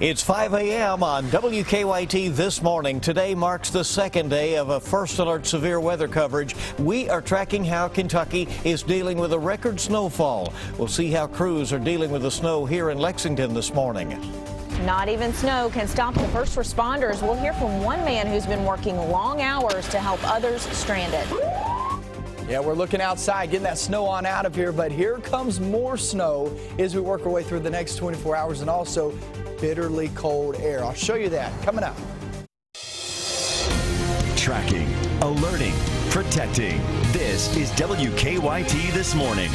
It's 5 a.m. on WKYT This Morning. Today marks the second day of a first alert severe weather coverage. We are tracking how Kentucky is dealing with a record snowfall. We'll see how crews are dealing with the snow here in Lexington this morning. Not even snow can stop the first responders. We'll hear from one man who's been working long hours to help others stranded. Yeah, we're looking outside, getting that snow on out of here, but here comes more snow as we work our way through the next 24 hours and also bitterly cold air. I'll show you that coming up. Tracking, alerting, protecting. This is WKYT This Morning.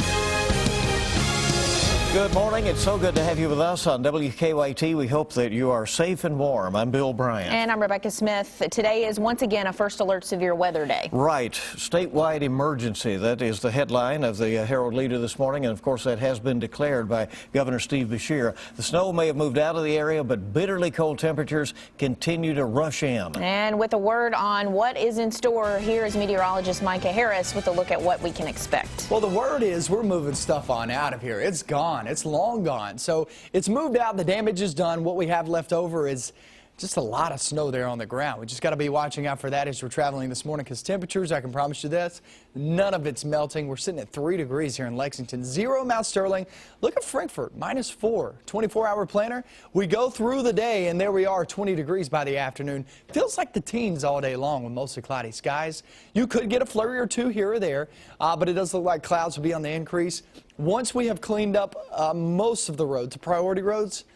Good morning. It's so good to have you with us on WKYT. We hope that you are safe and warm. I'm Bill Bryant. And I'm Rebecca Smith. Today is once again a first alert severe weather day. Right. Statewide emergency. That is the headline of the Herald Leader this morning. And of course, that has been declared by Governor Steve Beshear. The snow may have moved out of the area, but bitterly cold temperatures continue to rush in. And with a word on what is in store, here is meteorologist Micah Harris with a look at what we can expect. Well, the word is we're moving stuff on out of here. It's gone. It's long gone. So it's moved out. The damage is done. What we have left over is just a lot of snow there on the ground. We just got to be watching out for that as we're traveling this morning, because temperatures, I can promise you this, none of it's melting. We're sitting at 3 degrees here in Lexington. 0 Mount Sterling. Look at Frankfort, -4. 24-hour planner. We go through the day, and there we are, 20 degrees by the afternoon. Feels like the teens all day long with mostly cloudy skies. You could get a flurry or two here or there, but it does look like clouds will be on the increase. Once we have cleaned up most of the roads, the priority roads,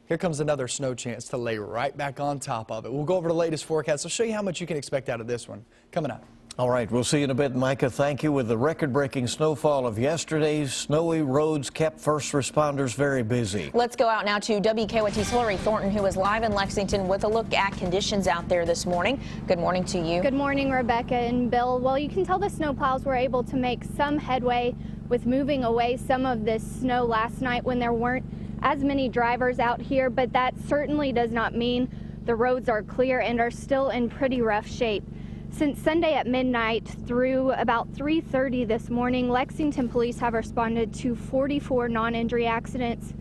here comes another snow chance to lay right back on top of it. We'll go over the latest forecast. I'll show you how much you can expect out of this one coming up. All right, we'll see you in a bit, Micah. Thank you. With the record-breaking snowfall of yesterday, snowy roads kept first responders very busy. Let's go out now to WKYT's Hillary Thornton, who is live in Lexington with a look at conditions out there this morning. Good morning to you. Good morning, Rebecca and Bill. Well, you can tell the snowplows were able to make some headway with moving away some of this snow last night when there weren't as many drivers out here, but that certainly does not mean the roads are clear and are still in pretty rough shape. Since Sunday at midnight through about 3:30 this morning, Lexington police have responded to 44 non-injury accidents,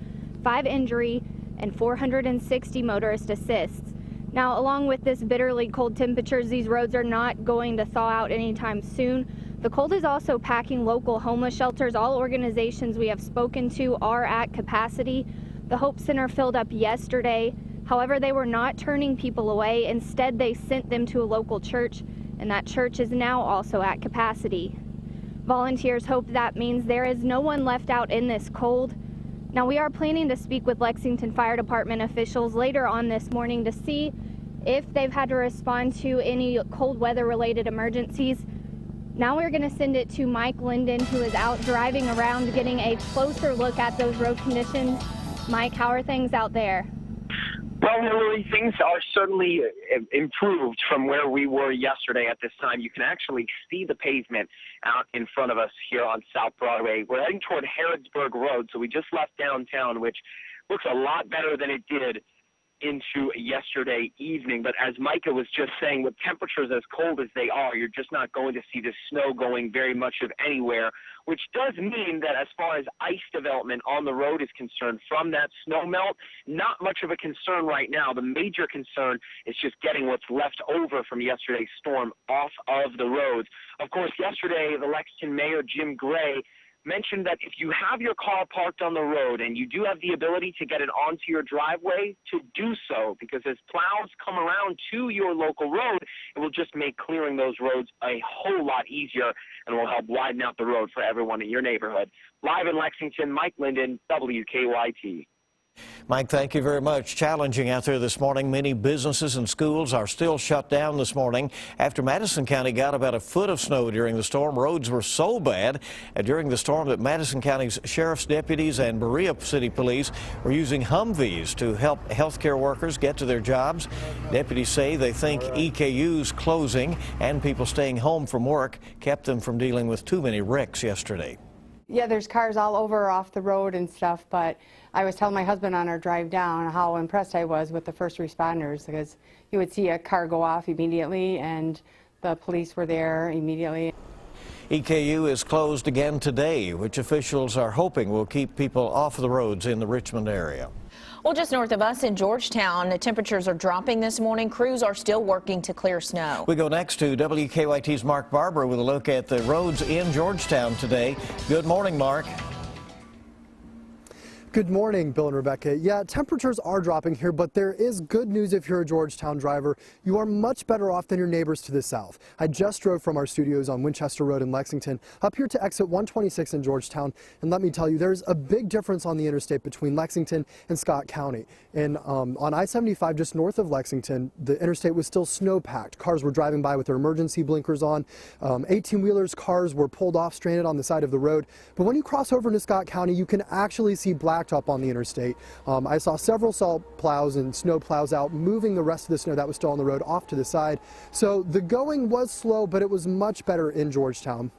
5 injury, and 460 motorist assists. Now, along with this bitterly cold temperatures, these roads are not going to thaw out anytime soon. The cold is also packing local homeless shelters. All organizations we have spoken to are at capacity. The Hope Center filled up yesterday. However, they were not turning people away. Instead, they sent them to a local church, and that church is now also at capacity. Volunteers hope that means there is no one left out in this cold. Now, we are planning to speak with Lexington Fire Department officials later on this morning to see if they've had to respond to any cold weather related emergencies. Now we're going to send it to Mike Linden, who is out driving around getting a closer look at those road conditions. Mike, how are things out there? Well, Hillary, things are certainly improved from where we were yesterday at this time. You can actually see the pavement out in front of us here on South Broadway. We're heading toward Harrodsburg Road, so we just left downtown, which looks a lot better than it did into yesterday evening. But as Micah was just saying, with temperatures as cold as they are, you're just not going to see the snow going very much of anywhere, which does mean that as far as ice development on the road is concerned from that snow melt, not much of a concern right now. The major concern is just getting what's left over from yesterday's storm off of the roads. Of course, yesterday, the Lexington Mayor, Jim Gray, mentioned that if you have your car parked on the road and you do have the ability to get it onto your driveway, to do so, because as plows come around to your local road, it will just make clearing those roads a whole lot easier and will help widen out the road for everyone in your neighborhood. Live in Lexington, Mike Linden, WKYT. Mike, thank you very much. Challenging out there this morning. Many businesses and schools are still shut down this morning after Madison County got about a foot of snow during the storm. Roads were so bad during the storm that Madison County's sheriff's deputies and Berea City Police were using Humvees to help healthcare workers get to their jobs. Deputies say they think EKU's closing and people staying home from work kept them from dealing with too many wrecks yesterday. Yeah, there's cars all over off the road and stuff, but I was telling my husband on our drive down how impressed I was with the first responders, because you would see a car go off immediately and the police were there immediately. EKU is closed again today, which officials are hoping will keep people off the roads in the Richmond area. Well, just north of us in Georgetown, the temperatures are dropping this morning. Crews are still working to clear snow. We go next to WKYT's Mark Barber with a look at the roads in Georgetown today. Good morning, Mark. Good morning, Bill and Rebecca. Yeah, temperatures are dropping here, but there is good news if you're a Georgetown driver. You are much better off than your neighbors to the south. I just drove from our studios on Winchester Road in Lexington up here to exit 126 in Georgetown, and let me tell you, there's a big difference on the interstate between Lexington and Scott County. And on I-75, just north of Lexington, the interstate was still snow-packed. Cars were driving by with their emergency blinkers on. 18-wheelers, cars were pulled off, stranded on the side of the road. But when you cross over into Scott County, you can actually see blacktop on the interstate. I saw several salt plows and snow plows out moving the rest of the snow that was still on the road off to the side. So the going was slow, but it was much better in Georgetown.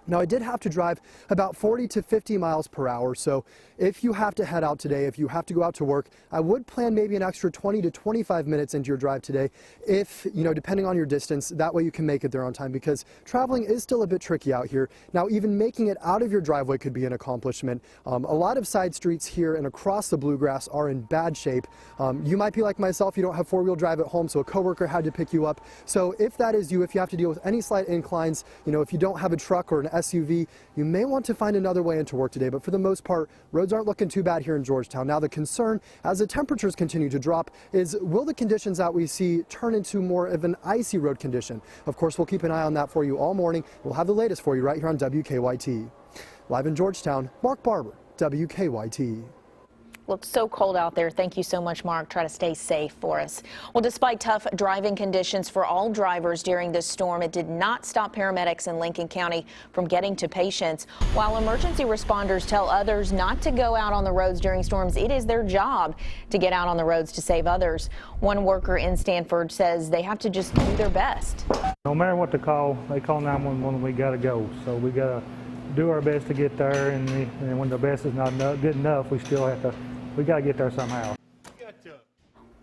Now, I did have to drive about 40 to 50 miles per hour, so if you have to head out today, if you have to go out to work, I would plan maybe an extra 20 to 25 minutes into your drive today, if, depending on your distance, that way you can make it there on time, because traveling is still a bit tricky out here. Now, even making it out of your driveway could be an accomplishment. A lot of side streets here and across the Bluegrass are in bad shape. You might be like myself, you don't have four-wheel drive at home, so a coworker had to pick you up. So if that is you, if you have to deal with any slight inclines, if you don't have a truck or an SUV, you may want to find another way into work today, but for the most part, roads aren't looking too bad here in Georgetown. Now, the concern, as the temperatures continue to drop, is will the conditions that we see turn into more of an icy road condition? Of course, we'll keep an eye on that for you all morning. We'll have the latest for you right here on WKYT. Live in Georgetown, Mark Barber, WKYT. Looks so cold out there. Thank you so much, Mark. Try to stay safe for us. Well, despite tough driving conditions for all drivers during this storm, it did not stop paramedics in Lincoln County from getting to patients. While emergency responders tell others not to go out on the roads during storms, it is their job to get out on the roads to save others. One worker in Stanford says they have to just do their best. No matter what they call 911. We got to go. So we got to do our best to get there, and when the best is not good enough, we got to get there somehow.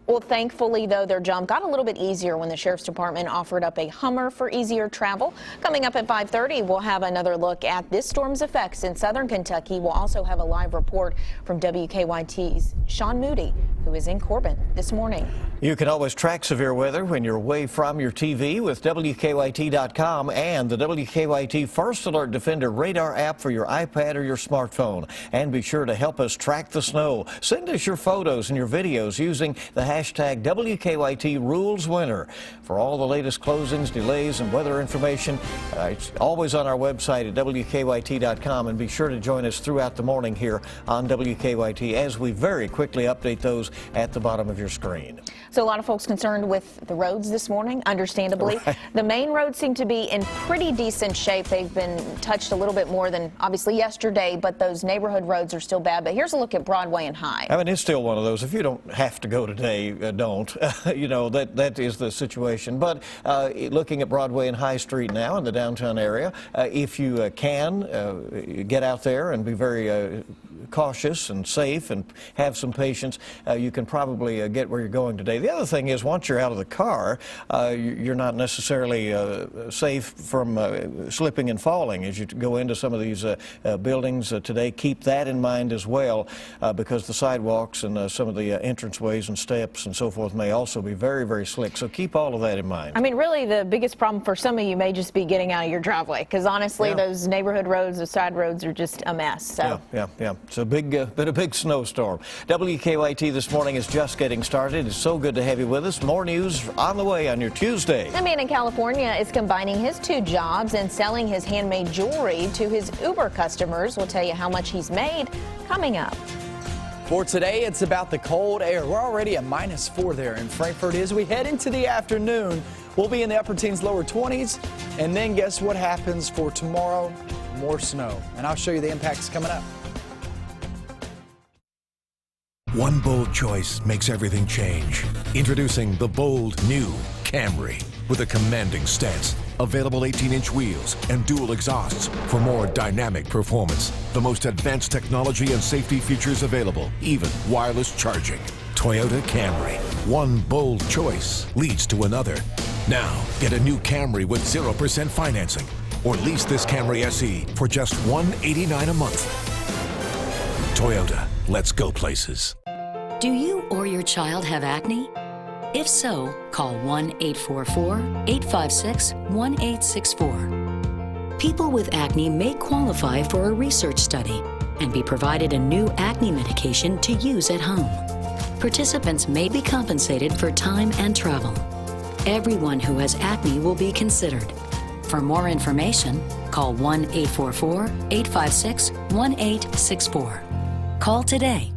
Well, thankfully, though, their job got a little bit easier when the Sheriff's Department offered up a Hummer for easier travel. Coming up at 5:30, we'll have another look at this storm's effects in southern Kentucky. We'll also have a live report from WKYT's Sean Moody, who is in Corbin this morning. You can always track severe weather when you're away from your TV with WKYT.com and the WKYT First Alert Defender radar app for your iPad or your smartphone. And be sure to help us track the snow. Send us your photos and your videos using the hashtag WKYT Rules Winter. For all the latest closings, delays, and weather information, it's always on our website at WKYT.com. And be sure to join us throughout the morning here on WKYT as we very quickly update those at the bottom of your screen. So a lot of folks concerned with the roads this morning, understandably. Right. The main roads seem to be in pretty decent shape. They've been touched a little bit more than obviously yesterday, but those neighborhood roads are still bad. But here's a look at Broadway and High. I mean, it's still one of those. If you don't have to go today, don't. That is the situation. But looking at Broadway and High Street now in the downtown area, if you can get out there and be very cautious and safe and have some patience, you can probably get where you're going today. The other thing is, once you're out of the car, you're not necessarily safe from slipping and falling as you go into some of these buildings today. Keep that in mind as well, because the sidewalks and some of the entranceways and steps and so forth may also be very, very slick. So keep all of that in mind. I mean, really, the biggest problem for some of you may just be getting out of your driveway, because honestly, those neighborhood roads, the side roads are just a mess. So. Yeah. It's a big snowstorm. WKYT This Morning is just getting started. It's so good to have you with us. More news on the way on your Tuesday. A man in California is combining his two jobs and selling his handmade jewelry to his Uber customers. We'll tell you how much he's made coming up. For today, it's about the cold air. We're already at -4 there in Frankfurt. As we head into the afternoon, we'll be in the upper teens, lower 20s. And then guess what happens for tomorrow? More snow. And I'll show you the impacts coming up. One bold choice makes everything change. Introducing the bold new Camry. With a commanding stance, available 18-inch wheels, and dual exhausts for more dynamic performance. The most advanced technology and safety features available, even wireless charging. Toyota Camry. One bold choice leads to another. Now, get a new Camry with 0% financing. or lease this Camry SE for just $189 a month. Toyota, let's go places. Do you or your child have acne? If so, call 1-844-856-1864. People with acne may qualify for a research study and be provided a new acne medication to use at home. Participants may be compensated for time and travel. Everyone who has acne will be considered. For more information, call 1-844-856-1864. Call today.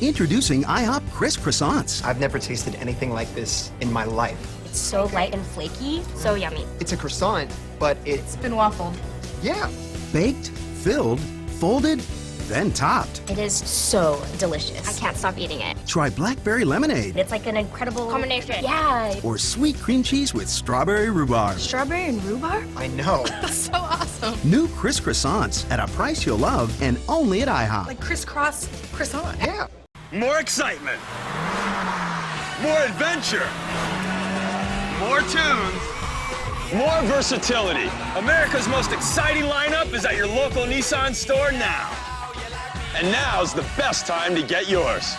Introducing IHOP Crisp Croissants. I've never tasted anything like this in my life. It's so light and flaky, so yummy. It's a croissant, but it's been waffled. Yeah. Baked, filled, folded, then topped. It is so delicious. I can't stop eating it. Try blackberry lemonade. It's like an incredible combination. Yeah. Or sweet cream cheese with strawberry rhubarb. Strawberry and rhubarb? I know. So awesome. New Crisp Croissants at a price you'll love and only at IHOP. Like crisscross croissant. Yeah. More excitement, more adventure, more tunes, more versatility. America's most exciting lineup is at your local Nissan store now. And now's the best time to get yours.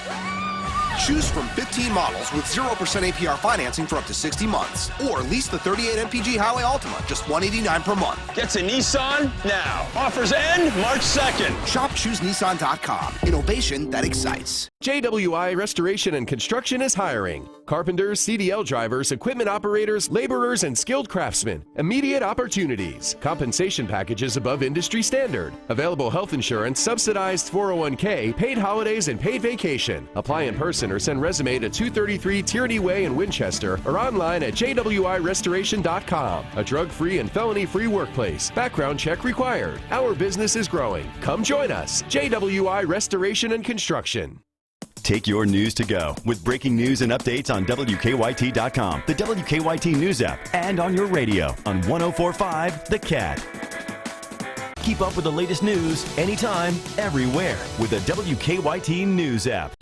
Choose from 15 models with 0% APR financing for up to 60 months. Or lease the 38 MPG Highway Altima, just $189 per month. Get to Nissan now. Offers end March 2nd. Shop ChooseNissan.com. Innovation that excites. JWI Restoration and Construction is hiring. Carpenters, CDL drivers, equipment operators, laborers, and skilled craftsmen. Immediate opportunities. Compensation packages above industry standard. Available health insurance, subsidized 401k, paid holidays, and paid vacation. Apply in person or send resume to 233 Tierney Way in Winchester or online at jwirestoration.com. A drug-free and felony-free workplace. Background check required. Our business is growing. Come join us. JWI Restoration and Construction. Take your news to go with breaking news and updates on WKYT.com, the WKYT News app, and on your radio on 104.5 The Cat. Keep up with the latest news anytime, everywhere with the WKYT News app.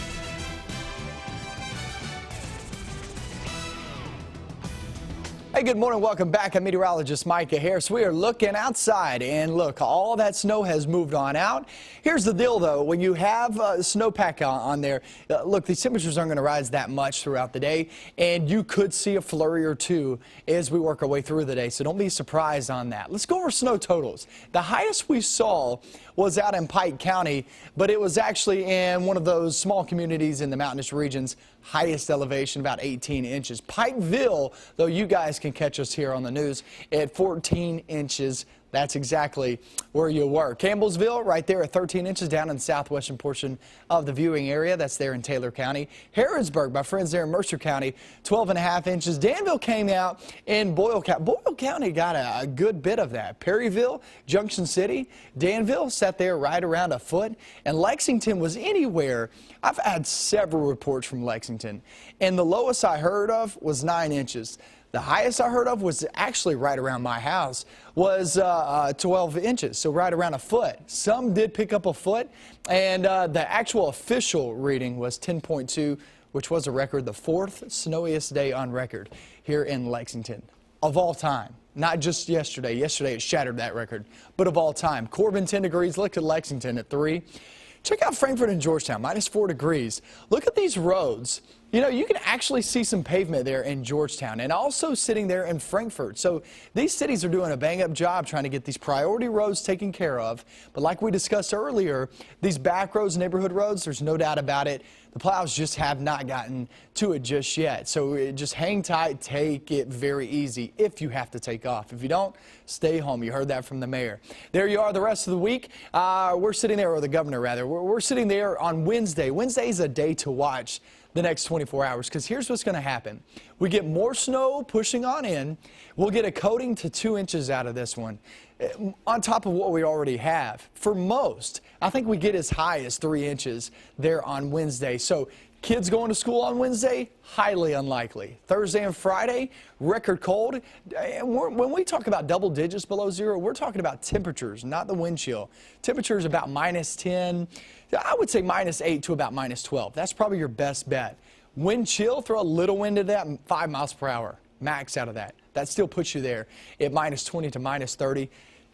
Hey, good morning. Welcome back. I'm meteorologist Micah Harris. We are looking outside, and look, all that snow has moved on out. Here's the deal, though. When you have snowpack on there, look, these temperatures aren't going to rise that much throughout the day, and you could see a flurry or two as we work our way through the day, so don't be surprised on that. Let's go over snow totals. The highest we saw was out in Pike County, but it was actually in one of those small communities in the mountainous regions. Highest elevation, about 18 inches. Pikeville, though, you guys can catch us here on the news at 14 inches. That's exactly where you were. Campbellsville, right there at 13 inches down in the southwestern portion of the viewing area. That's there in Taylor County. Harrodsburg, my friends there in Mercer County, 12.5 inches. Danville came out in Boyle County. Boyle County got a good bit of that. Perryville, Junction City, Danville sat there right around a foot. And Lexington was anywhere. I've had several reports from Lexington, and the lowest I heard of was 9 inches. The highest I heard of was actually right around my house, was 12 inches, so right around a foot. Some did pick up a foot, and the actual official reading was 10.2, which was a record, the fourth snowiest day on record here in Lexington of all time. Not just yesterday. Yesterday it shattered that record, but of all time. Corbin, 10 degrees. Look at Lexington at 3. Check out Frankfort and Georgetown, -4 degrees. Look at these roads. You know, you can actually see some pavement there in Georgetown and also sitting there in Frankfort. So these cities are doing a bang-up job trying to get these priority roads taken care of. But like we discussed earlier, these back roads, neighborhood roads, there's no doubt about it. The plows just have not gotten to it just yet. So just hang tight, take it very easy if you have to take off. If you don't, stay home. You heard that from the mayor. There you are the rest of the week. We're sitting there, or the governor rather, we're sitting there on Wednesday. Wednesday is a day to watch the next 24 hours, because here's what's going to happen. We get more snow pushing on in. We'll get a coating to 2 inches out of this one on top of what we already have. For most, I think we get as high as 3 inches there on Wednesday. So kids going to school on Wednesday, highly unlikely. Thursday and Friday, record cold. When we talk about double digits below zero, we're talking about temperatures, not the wind chill. Temperatures about -10, I would say -8 to about -12. That's probably your best bet. Wind chill, throw a little wind into that, 5 miles per hour, max out of that. That still puts you there at -20 to -30.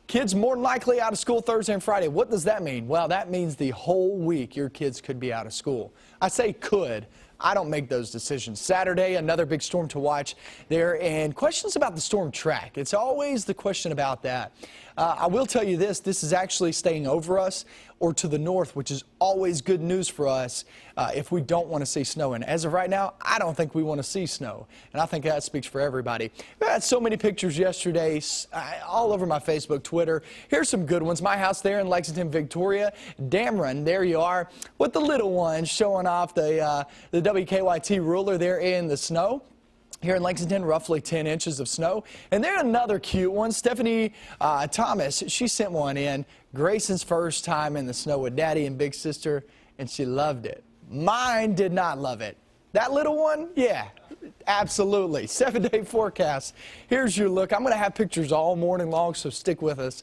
Kids more than likely out of school Thursday and Friday. What does that mean? Well, that means the whole week your kids could be out of school. I say could. I don't make those decisions. Saturday, another big storm to watch there, and questions about the storm track. It's always the question about that. I will tell you this is actually staying over us or to the north, which is always good news for us if we don't want to see snow. And as of right now, I don't think we want to see snow. And I think that speaks for everybody. We had so many pictures yesterday all over my Facebook, Twitter. Here's some good ones. My house there in Lexington, Victoria. Dameron, there you are, with the little one showing off the WKYT ruler there in the snow. Here in Lexington, roughly 10 inches of snow. And then another cute one, Stephanie Thomas, she sent one in. Grayson's first time in the snow with Daddy and Big Sister, and she loved it. Mine did not love it. That little one, yeah, absolutely. 7-day forecast. Here's your look. I'm going to have pictures all morning long, so stick with us.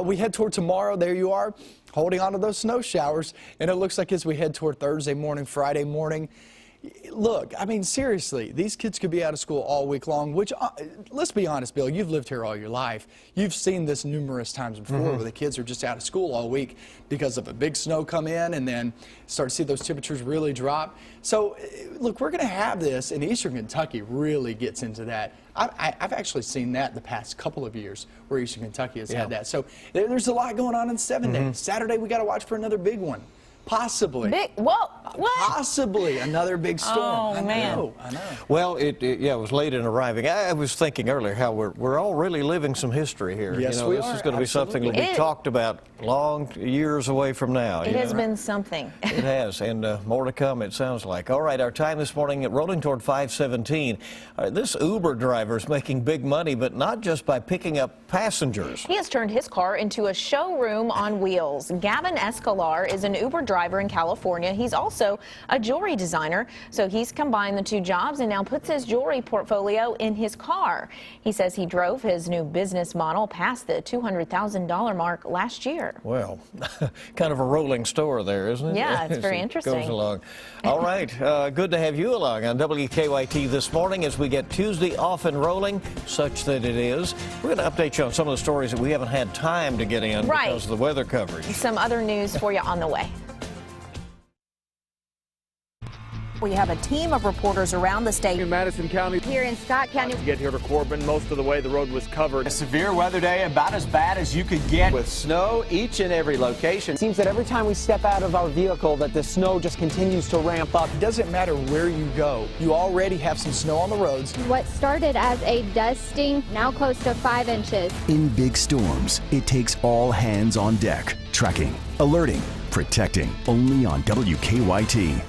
We head toward tomorrow. There you are, holding on to those snow showers. And it looks like as we head toward Thursday morning, Friday morning, look, I mean, seriously, these kids could be out of school all week long, which, let's be honest, Bill, you've lived here all your life. You've seen this numerous times before where the kids are just out of school all week because of a big snow come in and then start to see those temperatures really drop. So, look, we're going to have this, and Eastern Kentucky really gets into that. I've actually seen that the past couple of years where Eastern Kentucky has had that. So there's a lot going on in 7 days. Saturday, we got to watch for another big one. Possibly. What? Possibly another big storm. Oh, I man. know. Well, it was late in arriving. I was thinking earlier how we're all really living some history here. Yes, you know, we this are. is going to be something that we talked about long years away from now. It has been something. It has, and more to come, it sounds like. All right, our time this morning rolling toward 5:17. This Uber driver is making big money, but not just by picking up passengers. He has turned his car into a showroom on wheels. Gavin Escalar is an Uber driver in California. He's also a jewelry designer, so he's combined the two jobs and now puts his jewelry portfolio in his car. He says he drove his new business model past the $200,000 mark last year. Well, kind of a rolling store there, isn't it? Yeah, it's very interesting. Goes along. All right, good to have you along on WKYT this morning as we get Tuesday off and rolling, such that it is. We're going to update you on some of the stories that we haven't had time to get in because of the weather coverage. Some other news for you on the way. We have a team of reporters around the state. In Madison County. Here in Scott County. To get here to Corbin, most of the way the road was covered. A severe weather day, about as bad as you could get. With snow each and every location. It seems that every time we step out of our vehicle that the snow just continues to ramp up. It doesn't matter where you go. You already have some snow on the roads. What started as a dusting, now close to 5 inches. In big storms, it takes all hands on deck. Tracking, alerting, protecting. Only on WKYT.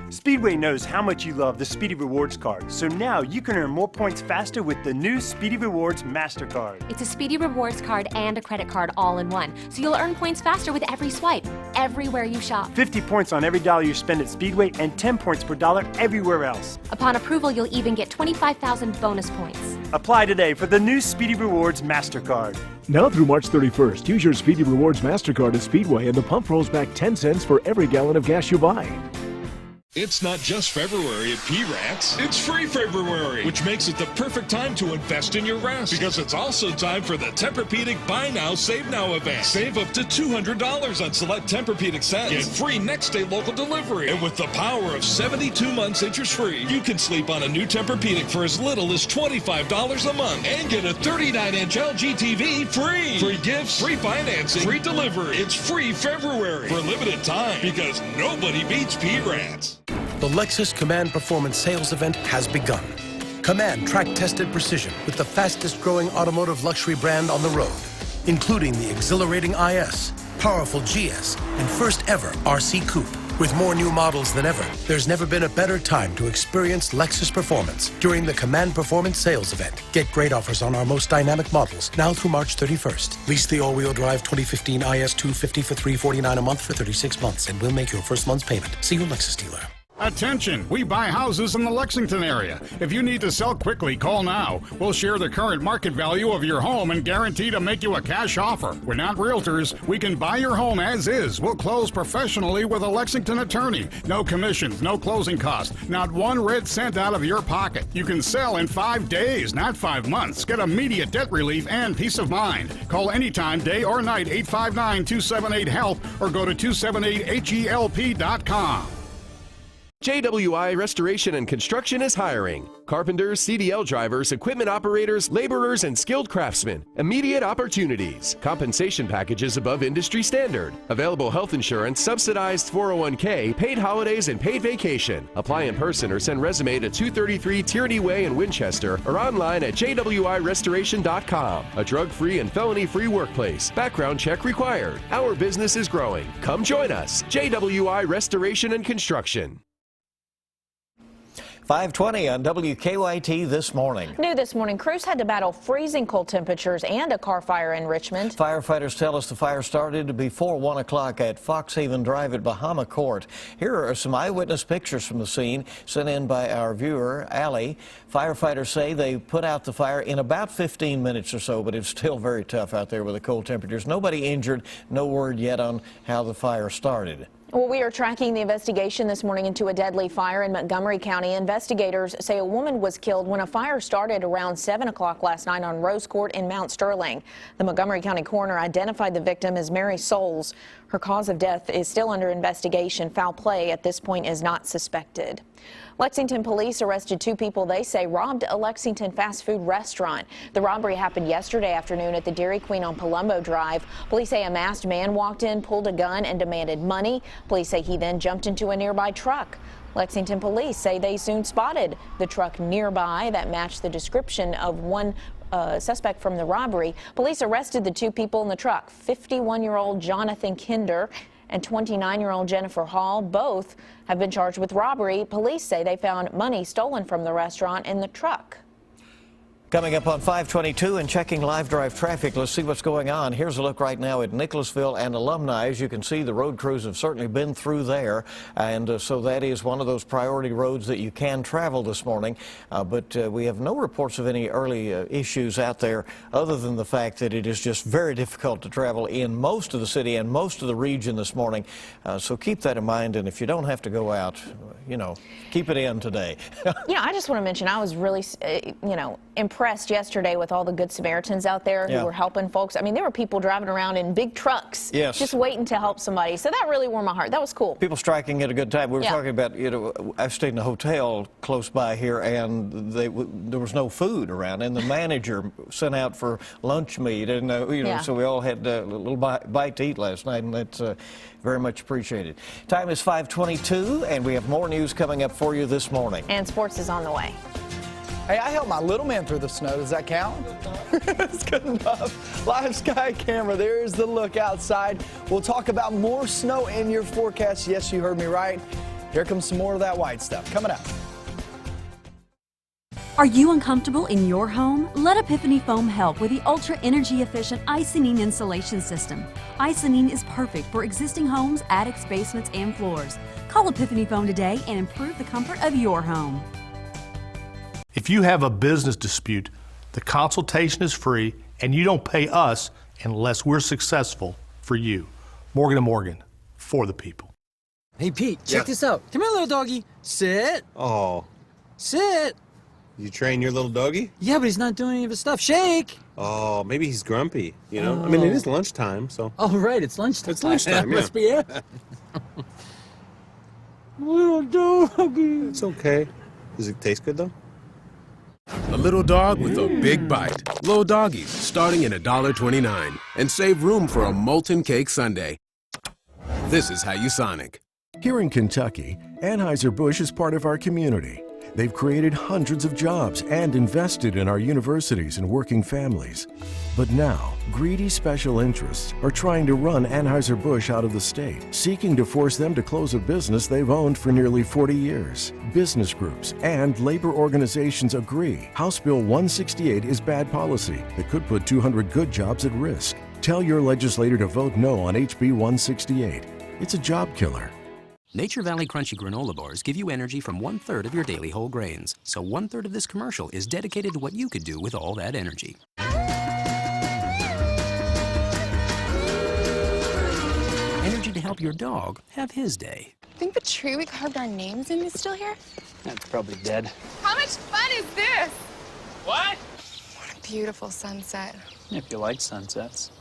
Speedway knows how much you love the Speedy Rewards card, so now you can earn more points faster with the new Speedy Rewards MasterCard. It's a Speedy Rewards card and a credit card all in one, so you'll earn points faster with every swipe, everywhere you shop. 50 points on every dollar you spend at Speedway and 10 points per dollar everywhere else. Upon approval, you'll even get 25,000 bonus points. Apply today for the new Speedy Rewards MasterCard. Now through March 31st, use your Speedy Rewards MasterCard at Speedway and the pump rolls back 10 cents for every gallon of gas you buy. It's not just February at P-Rats, it's free February, which makes it the perfect time to invest in your rest. Because it's also time for the Tempur-Pedic Buy Now, Save Now event. Save up to $200 on select Tempur-Pedic sets. Get free next day local delivery. And with the power of 72 months interest-free, you can sleep on a new Tempur-Pedic for as little as $25 a month. And get a 39-inch LG TV free. Free gifts, free financing, free delivery. It's free February for a limited time because nobody beats P-Rats. The Lexus Command Performance Sales Event has begun. Command track-tested precision with the fastest-growing automotive luxury brand on the road, including the exhilarating IS, powerful GS, and first-ever RC Coupe. With more new models than ever, there's never been a better time to experience Lexus performance during the Command Performance Sales Event. Get great offers on our most dynamic models now through March 31st. Lease the all-wheel drive 2015 IS 250 for $349 a month for 36 months, and we'll make your first month's payment. See your Lexus dealer. Attention! We buy houses in the Lexington area. If you need to sell quickly, call now. We'll share the current market value of your home and guarantee to make you a cash offer. We're not realtors. We can buy your home as is. We'll close professionally with a Lexington attorney. No commissions, no closing costs, not one red cent out of your pocket. You can sell in 5 days, not 5 months. Get immediate debt relief and peace of mind. Call anytime, day or night, 859-278-HELP or go to 278HELP.com. JWI Restoration and Construction is hiring. Carpenters, CDL drivers, equipment operators, laborers, and skilled craftsmen. Immediate opportunities. Compensation packages above industry standard. Available health insurance, subsidized 401k, paid holidays, and paid vacation. Apply in person or send resume to 233 Tierney Way in Winchester or online at jwirestoration.com. A drug-free and felony-free workplace. Background check required. Our business is growing. Come join us. JWI Restoration and Construction. 5:20 on WKYT This Morning. New this morning, crews had to battle freezing cold temperatures and a car fire in Richmond. Firefighters tell us the fire started before 1 o'clock at Foxhaven Drive at Bahama Court. Here are some eyewitness pictures from the scene sent in by our viewer, Allie. Firefighters say they put out the fire in about 15 minutes or so, but it's still very tough out there with the cold temperatures. Nobody injured, no word yet on how the fire started. Well, we are tracking the investigation this morning into a deadly fire in Montgomery County. Investigators say a woman was killed when a fire started around 7 o'clock last night on Rose Court in Mount Sterling. The Montgomery County coroner identified the victim as Mary Souls. Her cause of death is still under investigation. Foul play at this point is not suspected. Lexington police arrested 2 people they say robbed a Lexington fast food restaurant. The robbery happened yesterday afternoon at the Dairy Queen on Palumbo Drive. Police say a masked man walked in, pulled a gun, and demanded money. Police say he then jumped into a nearby truck. Lexington police say they soon spotted the truck nearby that matched the description of one suspect from the robbery. Police arrested the 2 people in the truck, 51-year-old Jonathan Kinder and 29-year-old Jennifer Hall. Both have been charged with robbery. Police say they found money stolen from the restaurant in the truck. Coming up on 522 and checking live drive traffic, let's see what's going on. Here's a look right now at Nicholasville and Alumni. As you can see, the road crews have certainly been through there, and so that is one of those priority roads that you can travel this morning. But we have no reports of any early issues out there other than the fact that it is just very difficult to travel in most of the city and most of the region this morning. So keep that in mind, and if you don't have to go out, keep it in today. I just want to mention I was really, impressed yesterday with all the Good Samaritans out there who were helping folks. I mean, there were people driving around in big trucks just waiting to help somebody. So that really warmed my heart. That was cool. People striking at a good time. We were talking about, I stayed in a hotel close by here, and there was no food around, and the manager sent out for lunch meat, and so we all had a little bite to eat last night, and that's very much appreciated. Time is 5:22, and we have more news coming up for you this morning. And sports is on the way. Hey, I helped my little man through the snow. Does that count? That's good enough. Live sky camera. There's the look outside. We'll talk about more snow in your forecast. Yes, you heard me right. Here comes some more of that white stuff coming up. Are you uncomfortable in your home? Let Epiphany Foam help with the ultra energy efficient Icynene insulation system. Icynene is perfect for existing homes, attics, basements, and floors. Call Epiphany Foam today and improve the comfort of your home. If you have a business dispute, the consultation is free and you don't pay us unless we're successful for you. Morgan & Morgan, for the people. Hey Pete, check this out. Come here, little doggy. Sit. Oh. Sit. You train your little doggy? Yeah, but he's not doing any of his stuff. Shake. Oh, maybe he's grumpy, I mean, it is lunchtime, so. Oh, right, it's lunchtime. It's lunchtime, yeah. Must be it. Little doggy. It's okay. Does it taste good, though? A little dog with a big bite. Little doggies, starting at $1.29. And save room for a molten cake sundae. This is how you Sonic. Here in Kentucky, Anheuser-Busch is part of our community. They've created hundreds of jobs and invested in our universities and working families. But now, greedy special interests are trying to run Anheuser-Busch out of the state, seeking to force them to close a business they've owned for nearly 40 years. Business groups and labor organizations agree House Bill 168 is bad policy that could put 200 good jobs at risk. Tell your legislator to vote no on HB 168. It's a job killer. Nature Valley Crunchy granola bars give you energy from 1/3 of your daily whole grains. So 1/3 of this commercial is dedicated to what you could do with all that energy. Energy to help your dog have his day. Think the tree we carved our names in is still here? That's probably dead. How much fun is this? What? What a beautiful sunset. If you like sunsets.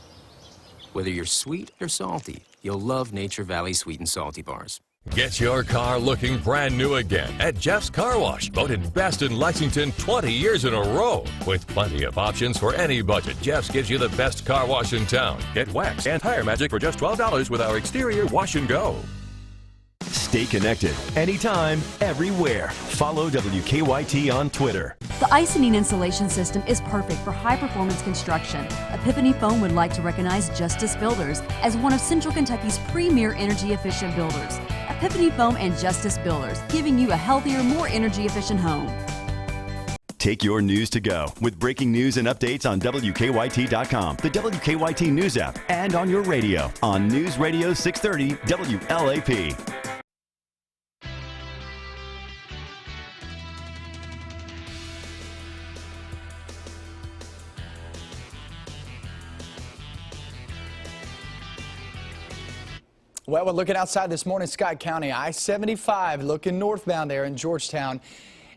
Whether you're sweet or salty, you'll love Nature Valley Sweet and Salty bars. Get your car looking brand new again at Jeff's Car Wash. Voted best in Lexington 20 years in a row. With plenty of options for any budget, Jeff's gives you the best car wash in town. Get wax and Tire Magic for just $12 with our exterior wash and go. Stay connected anytime, everywhere. Follow WKYT on Twitter. The Icynene insulation system is perfect for high-performance construction. Epiphany Foam would like to recognize Justice Builders as one of Central Kentucky's premier energy-efficient builders. Epiphany Foam and Justice Builders, giving you a healthier, more energy-efficient home. Take your news to go with breaking news and updates on WKYT.com, the WKYT News app, and on your radio on News Radio 630 WLAP. Well, we're looking outside this morning, Scott County, I-75, looking northbound there in Georgetown.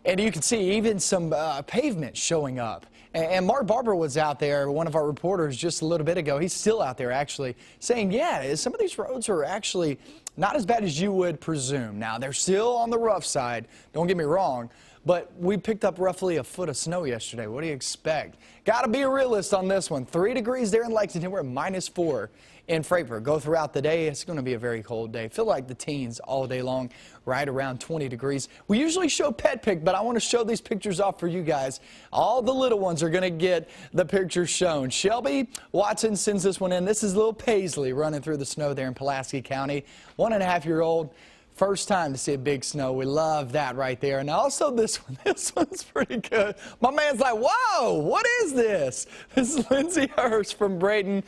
And you can see even some pavement showing up. And Mark Barber was out there, one of our reporters, just a little bit ago. He's still out there, actually, saying, yeah, some of these roads are actually not as bad as you would presume. Now, they're still on the rough side, don't get me wrong, but we picked up roughly a foot of snow yesterday. What do you expect? Got to be a realist on this one. 3 degrees there in Lexington. We're at -4 in Frankfort. Go throughout the day. It's going to be a very cold day. Feel like the teens all day long, right around 20 degrees. We usually show pet pic, but I want to show these pictures off for you guys. All the little ones are going to get the pictures shown. Shelby Watson sends this one in. This is little Paisley running through the snow there in Pulaski County. 1.5-year-old. First time to see a big snow. We love that right there. And also this one. This one's pretty good. My man's like, whoa, what is this? This is Lindsay Hurst from Brayton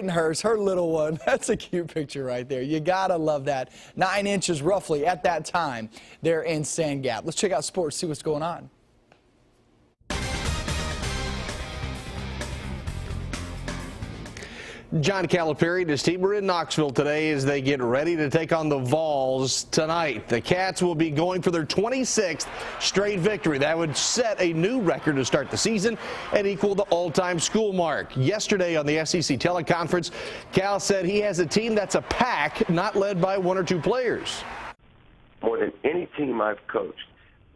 Hurst, her little one. That's a cute picture right there. You got to love that. 9 inches roughly at that time there in Sand Gap. Let's check out sports, see what's going on. John Calipari and his team are in Knoxville today as they get ready to take on the Vols tonight. The Cats will be going for their 26th straight victory. That would set a new record to start the season and equal the all-time school mark. Yesterday on the SEC teleconference, Cal said he has a team that's a pack, not led by 1 or 2 players. More than any team I've coached,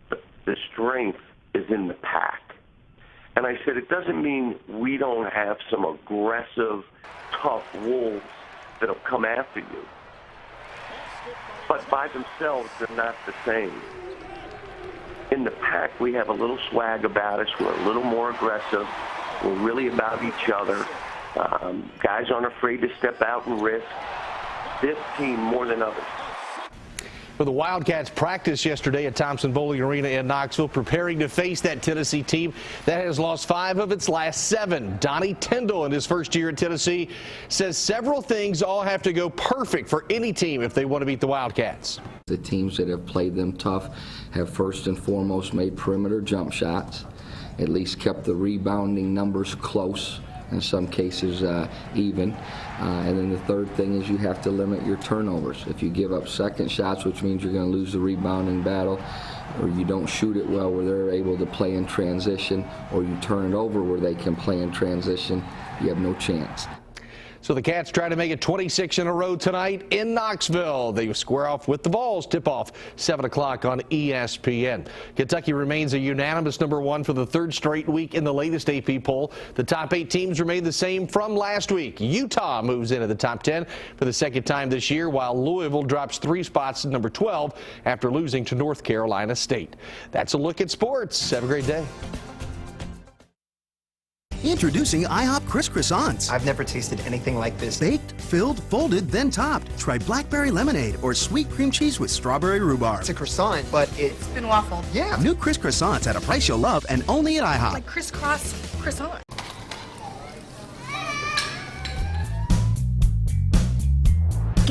the strength is in the pack. And I said, it doesn't mean we don't have some aggressive, tough wolves that'll come after you. But by themselves, they're not the same. In the pack, we have a little swag about us. We're a little more aggressive. We're really about each other. Guys aren't afraid to step out and risk. This team more than others. Well, the Wildcats practiced yesterday at Thompson Bowling Arena in Knoxville, preparing to face that Tennessee team that has lost 5 of its last 7. Donnie Tyndall, in his first year at Tennessee, says several things all have to go perfect for any team if they want to beat the Wildcats. The teams that have played them tough have first and foremost made perimeter jump shots, at least kept the rebounding numbers close, in some cases even. And then the third thing is you have to limit your turnovers. If you give up second shots, which means you're going to lose the rebounding battle, or you don't shoot it well where they're able to play in transition, or you turn it over where they can play in transition, you have no chance. So the Cats try to make it 26 in a row tonight in Knoxville. They square off with the Vols. Tip-off 7 o'clock on ESPN. Kentucky remains a unanimous #1 for the 3rd straight week in the latest AP poll. The top 8 teams remain the same from last week. Utah moves into the top 10 for the 2nd time this year, while Louisville drops 3 spots to #12 after losing to North Carolina State. That's a look at sports. Have a great day. Introducing IHOP Crisp Croissants. I've never tasted anything like this. Baked, filled, folded, then topped. Try blackberry lemonade or sweet cream cheese with strawberry rhubarb. It's a croissant, but it's been waffled. Yeah. New Crisp Croissants at a price you'll love and only at IHOP. Like crisscross croissant.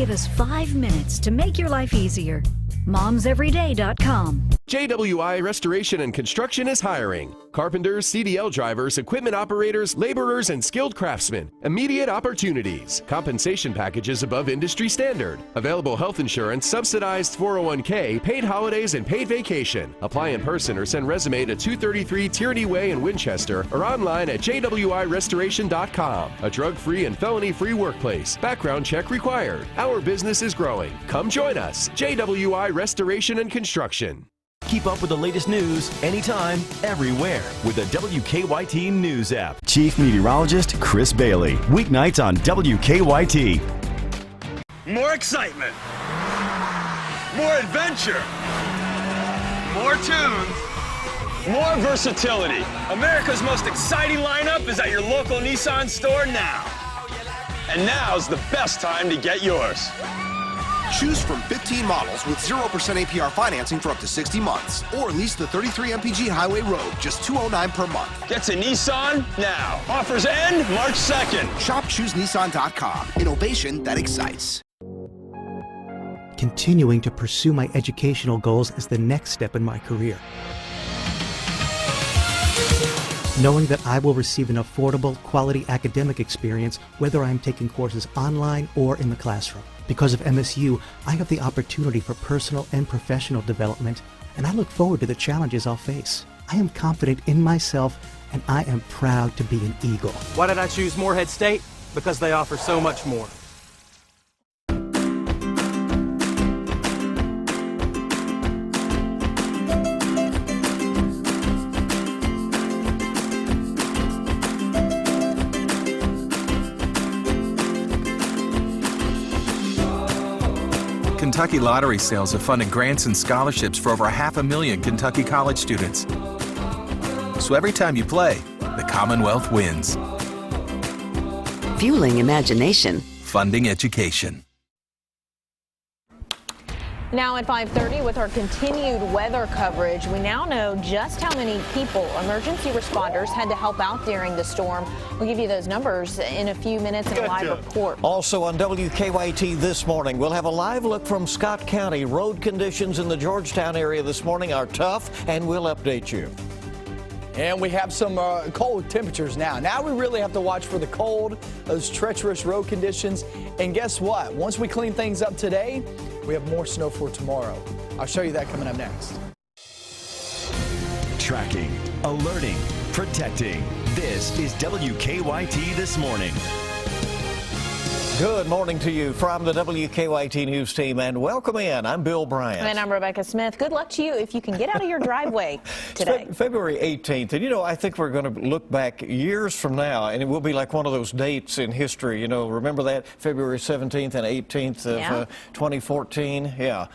give us 5 minutes to make your life easier. MomsEveryday.com. JWI Restoration and Construction is hiring. Carpenters, CDL drivers, equipment operators, laborers, and skilled craftsmen. Immediate opportunities. Compensation packages above industry standard. Available health insurance, subsidized 401k, paid holidays, and paid vacation. Apply in person or send resume to 233 Tierney Way in Winchester or online at jwirestoration.com. A drug-free and felony-free workplace. Background check required. Our business is growing. Come join us. JWI Restoration and Construction. Keep up with the latest news anytime, everywhere with the WKYT News app. Chief Meteorologist Chris Bailey. Weeknights on WKYT. More excitement. More adventure. More tunes. More versatility. America's most exciting lineup is at your local Nissan store now. And now's the best time to get yours. Choose from 15 models with 0% APR financing for up to 60 months. Or lease the 33 MPG Highway Rogue, just $209 per month. Get to Nissan now. Offers end March 2nd. Shop ChooseNissan.com. Innovation that excites. Continuing to pursue my educational goals is the next step in my career. Knowing that I will receive an affordable, quality academic experience whether I am taking courses online or in the classroom. Because of MSU, I have the opportunity for personal and professional development, and I look forward to the challenges I'll face. I am confident in myself, and I am proud to be an Eagle. Why did I choose Morehead State? Because they offer so much more. Kentucky lottery sales have funded grants and scholarships for over 500,000 Kentucky college students. So every time you play, the Commonwealth wins. Fueling imagination. Funding education. Now at 5:30 with our continued weather coverage, we now know just how many people emergency responders had to help out during the storm. We'll give you those numbers in a few minutes in a live report. Also on WKYT This Morning, we'll have a live look from Scott County. Road conditions in the Georgetown area this morning are tough, and we'll update you. And we have some cold temperatures now. Now we really have to watch for the cold, those treacherous road conditions. And guess what? Once we clean things up today, we have more snow for tomorrow. I'll show you that coming up next. Tracking, alerting, protecting. This is WKYT This Morning. Good morning to you from the WKYT News team, and welcome in. I'm Bill Bryant. And I'm Rebecca Smith. Good luck to you if you can get out of your driveway today. February 18th, and I think we're going to look back years from now, and it will be like one of those dates in history. Remember that February 17th and 18th of 2014? Yeah,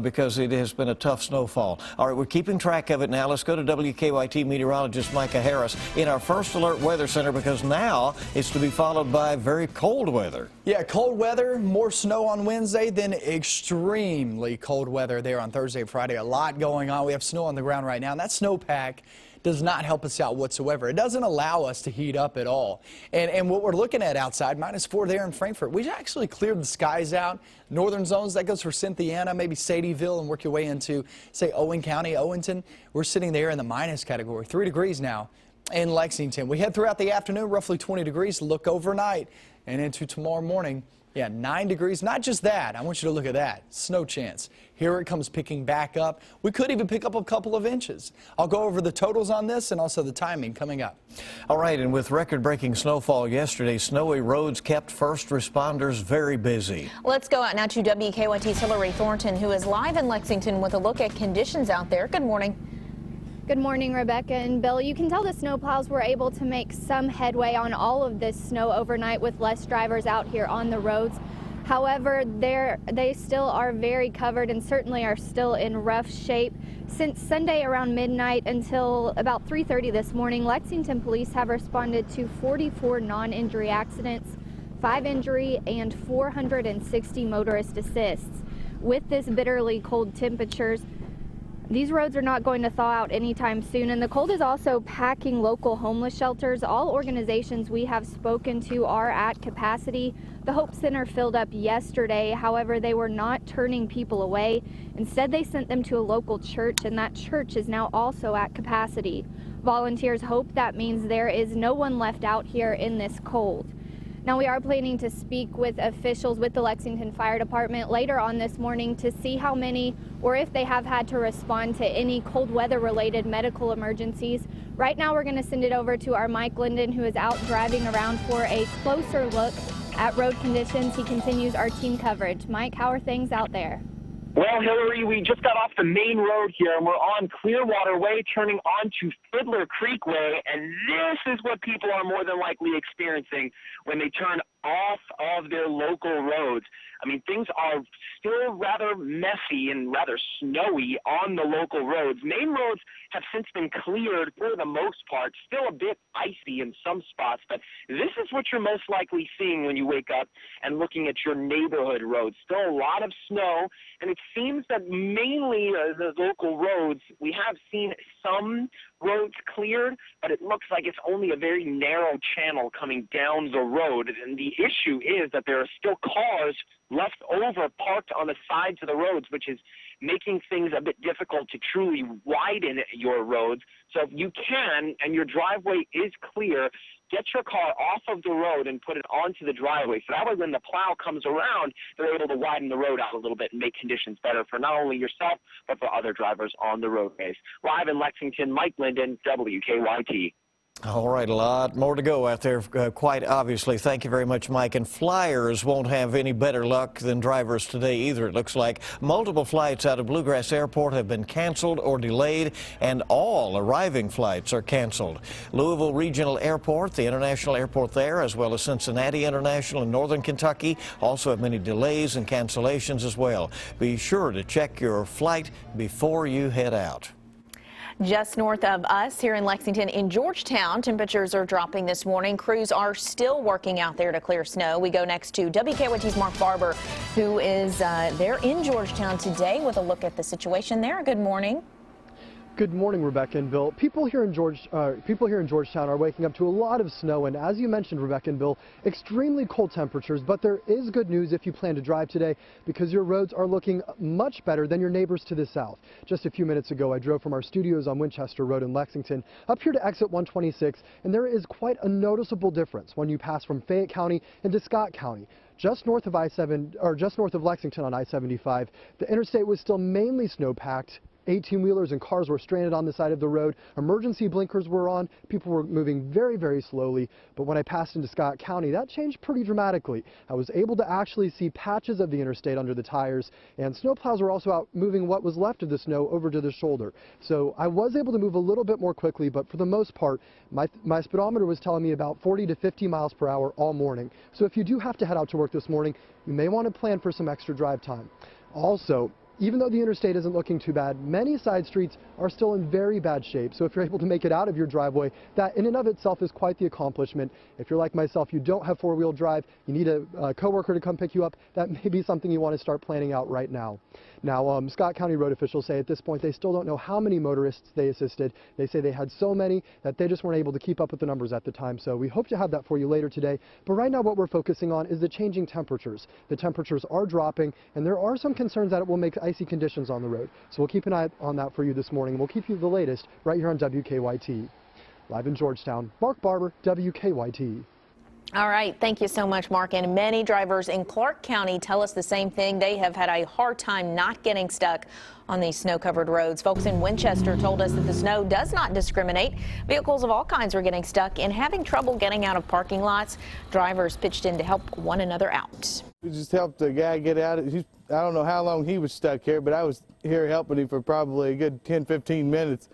because it has been a tough snowfall. All right, we're keeping track of it now. Let's go to WKYT meteorologist Micah Harris in our First Alert Weather Center, because now it's to be followed by very cold weather. Yeah, cold weather, more snow on Wednesday, then extremely cold weather there on Thursday and Friday. A lot going on. We have snow on the ground right now, and that snowpack does not help us out whatsoever. It doesn't allow us to heat up at all. And what we're looking at outside, -4 there in Frankfort. We actually cleared the skies out. Northern zones, that goes for Cynthiana, maybe Sadieville, and work your way into, say, Owen County, Owenton. We're sitting there in the minus category, 3 degrees now in Lexington. We head throughout the afternoon, roughly 20 degrees. Look overnight and into tomorrow morning. Yeah, 9 degrees. Not just that. I want you to look at that. Snow chance. Here it comes picking back up. We could even pick up a couple of inches. I'll go over the totals on this and also the timing coming up. All right, and with record-breaking snowfall yesterday, snowy roads kept first responders very busy. Let's go out now to WKYT's Hillary Thornton, who is live in Lexington with a look at conditions out there. Good morning. Good morning, Rebecca and Bill. You can tell the snowplows were able to make some headway on all of this snow overnight with less drivers out here on the roads. However, they still are very covered and certainly are still in rough shape. Since Sunday around midnight until about 3:30 this morning, Lexington police have responded to 44 non-injury accidents, 5 injury, and 460 motorist assists. With this bitterly cold temperatures, these roads are not going to thaw out anytime soon, and the cold is also packing local homeless shelters. All organizations we have spoken to are at capacity. The Hope Center filled up yesterday. However, they were not turning people away. Instead, they sent them to a local church, and that church is now also at capacity. Volunteers hope that means there is no one left out here in this cold. Now, we are planning to speak with officials with the Lexington Fire Department later on this morning to see how many or if they have had to respond to any cold weather related medical emergencies. Right now, we're going to send it over to our Mike Linden, who is out driving around for a closer look at road conditions. He continues our team coverage. Mike, how are things out there? Well, Hillary, we just got off the main road here, and we're on Clearwater Way, turning onto Fiddler Creek Way, and this is what people are more than likely experiencing when they turn off of their local roads. I mean, things are still rather messy and rather snowy on the local roads. Main roads have since been cleared for the most part, still a bit icy in some spots, but this is what you're most likely seeing when you wake up and looking at your neighborhood roads. Still a lot of snow, and it seems that mainly the local roads, we have seen some roads cleared, but it looks like it's only a very narrow channel coming down the road. And the issue is that there are still cars left over parked on the sides of the roads, which is making things a bit difficult to truly widen your roads. So if you can, and your driveway is clear, get your car off of the road and put it onto the driveway. So that way when the plow comes around, they're able to widen the road out a little bit and make conditions better for not only yourself, but for other drivers on the roadways. Live in Lexington, Mike Linden, WKYT. All right, a lot more to go out there, quite obviously. Thank you very much, Mike. And flyers won't have any better luck than drivers today either, it looks like. Multiple flights out of Bluegrass Airport have been canceled or delayed, and all arriving flights are canceled. Louisville Regional Airport, the international airport there, as well as Cincinnati International in northern Kentucky, also have many delays and cancellations as well. Be sure to check your flight before you head out. Just north of us here in Lexington, in Georgetown, temperatures are dropping this morning. Crews are still working out there to clear snow. We go next to WKYT's Mark Barber, who is there in Georgetown today with a look at the situation there. Good morning. Good morning, Rebecca and Bill. People here in Georgetown are waking up to a lot of snow, and as you mentioned, Rebecca and Bill, extremely cold temperatures. But there is good news if you plan to drive today, because your roads are looking much better than your neighbors to the south. Just a few minutes ago, I drove from our studios on Winchester Road in Lexington up here to exit 126, and there is quite a noticeable difference when you pass from Fayette County into Scott County. Just north of just north of Lexington on I-75, the interstate was still mainly snow-packed. 18-wheelers and cars were stranded on the side of the road. Emergency blinkers were on. People were moving very, very slowly. But when I passed into Scott County, that changed pretty dramatically. I was able to actually see patches of the interstate under the tires, and snowplows were also out moving what was left of the snow over to the shoulder. So I was able to move a little bit more quickly, but for the most part, my speedometer was telling me about 40 to 50 miles per hour all morning. So if you do have to head out to work this morning, you may want to plan for some extra drive time. Also, even though the interstate isn't looking too bad, many side streets are still in very bad shape. So if you're able to make it out of your driveway, that in and of itself is quite the accomplishment. If you're like myself, you don't have four-wheel drive, you need a coworker to come pick you up, that may be something you want to start planning out right now. Now, Scott County road officials say at this point they still don't know how many motorists they assisted. They say they had so many that they just weren't able to keep up with the numbers at the time. So we hope to have that for you later today. But right now what we're focusing on is the changing temperatures. The temperatures are dropping, and there are some concerns that it will make icy conditions on the road. So we'll keep an eye on that for you this morning. We'll keep you the latest right here on WKYT. Live in Georgetown, Mark Barber, WKYT. All right. Thank you so much, Mark. And many drivers in Clark County tell us the same thing. They have had a hard time not getting stuck on these snow-covered roads. Folks in Winchester told us that the snow does not discriminate. Vehicles of all kinds were getting stuck and having trouble getting out of parking lots. Drivers pitched in to help one another out. We just helped the guy get out. I don't know how long he was stuck here, but I was here helping him for probably a good 10-15 minutes.